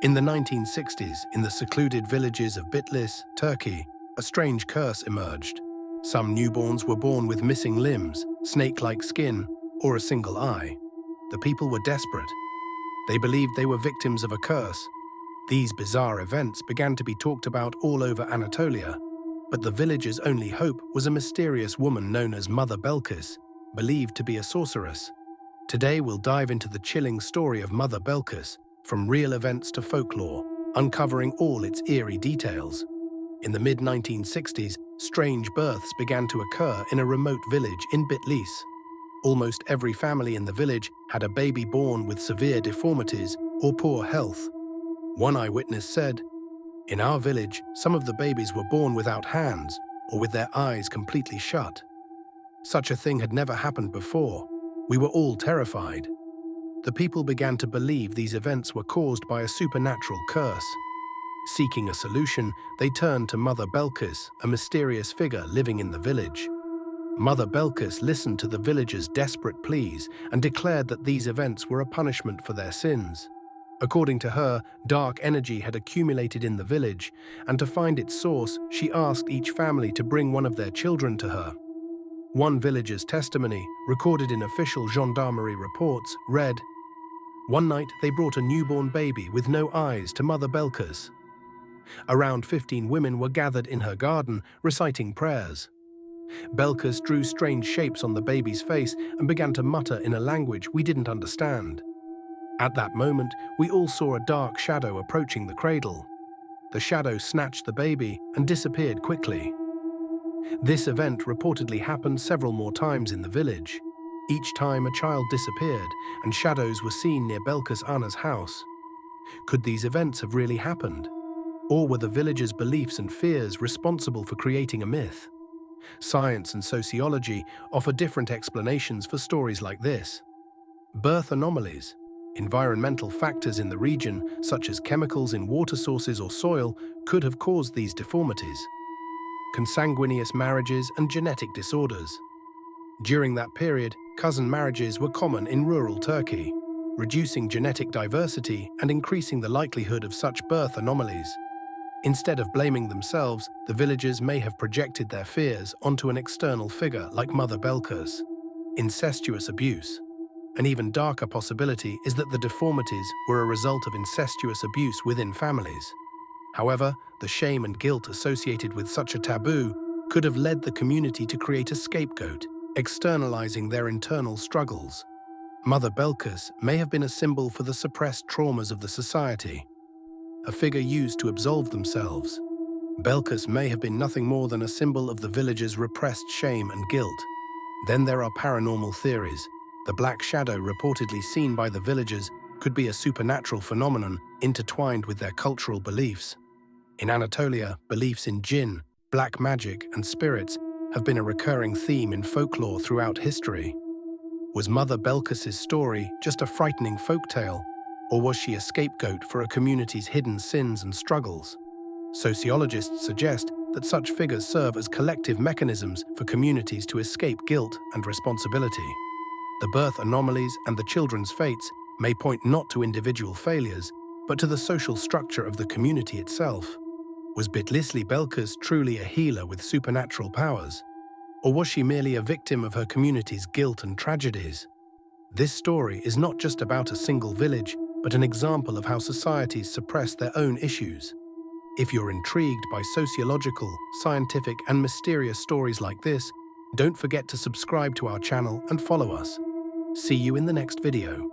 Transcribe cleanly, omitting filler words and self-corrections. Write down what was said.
In the 1960s, in the secluded villages of Bitlis, Turkey, a strange curse emerged. Some newborns were born with missing limbs, snake-like skin, or a single eye. The people were desperate. They believed they were victims of a curse. These bizarre events began to be talked about all over Anatolia, but the village's only hope was a mysterious woman known as Mother Belkıs, believed to be a sorceress. Today we'll dive into the chilling story of Mother Belkıs, from real events to folklore, uncovering all its eerie details. In the mid-1960s, strange births began to occur in a remote village in Bitlis. Almost every family in the village had a baby born with severe deformities or poor health. One eyewitness said, "In our village, some of the babies were born without hands or with their eyes completely shut. Such a thing had never happened before. We were all terrified." The people began to believe these events were caused by a supernatural curse. Seeking a solution, they turned to Mother Belkıs, a mysterious figure living in the village. Mother Belkıs listened to the villagers' desperate pleas and declared that these events were a punishment for their sins. According to her, dark energy had accumulated in the village, and to find its source, she asked each family to bring one of their children to her. One villager's testimony, recorded in official gendarmerie reports, read, "One night they brought a newborn baby with no eyes to Mother Belkıs. Around 15 women were gathered in her garden, reciting prayers. Belkıs drew strange shapes on the baby's face and began to mutter in a language we didn't understand. At that moment, we all saw a dark shadow approaching the cradle. The shadow snatched the baby and disappeared quickly." This event reportedly happened several more times in the village. Each time a child disappeared and shadows were seen near Belkıs Ana's house. Could these events have really happened? Or were the villagers' beliefs and fears responsible for creating a myth? Science and sociology offer different explanations for stories like this. Birth anomalies, environmental factors in the region, such as chemicals in water sources or soil, could have caused these deformities. Consanguineous marriages and genetic disorders. During that period, cousin marriages were common in rural Turkey, reducing genetic diversity and increasing the likelihood of such birth anomalies. Instead of blaming themselves, the villagers may have projected their fears onto an external figure like Mother Belkıs. Incestuous abuse. An even darker possibility is that the deformities were a result of incestuous abuse within families. However, the shame and guilt associated with such a taboo could have led the community to create a scapegoat, externalizing their internal struggles. Mother Belkıs may have been a symbol for the suppressed traumas of the society, a figure used to absolve themselves. Belkıs may have been nothing more than a symbol of the villagers' repressed shame and guilt. Then there are paranormal theories. The black shadow reportedly seen by the villagers could be a supernatural phenomenon intertwined with their cultural beliefs. In Anatolia, beliefs in jinn, black magic, and spirits have been a recurring theme in folklore throughout history. Was Mother Belkıs's story just a frightening folktale, or was she a scapegoat for a community's hidden sins and struggles? Sociologists suggest that such figures serve as collective mechanisms for communities to escape guilt and responsibility. The birth anomalies and the children's fates may point not to individual failures, but to the social structure of the community itself. Was Bitlisli Belkıs truly a healer with supernatural powers? Or was she merely a victim of her community's guilt and tragedies? This story is not just about a single village, but an example of how societies suppress their own issues. If you're intrigued by sociological, scientific, and mysterious stories like this, don't forget to subscribe to our channel and follow us. See you in the next video.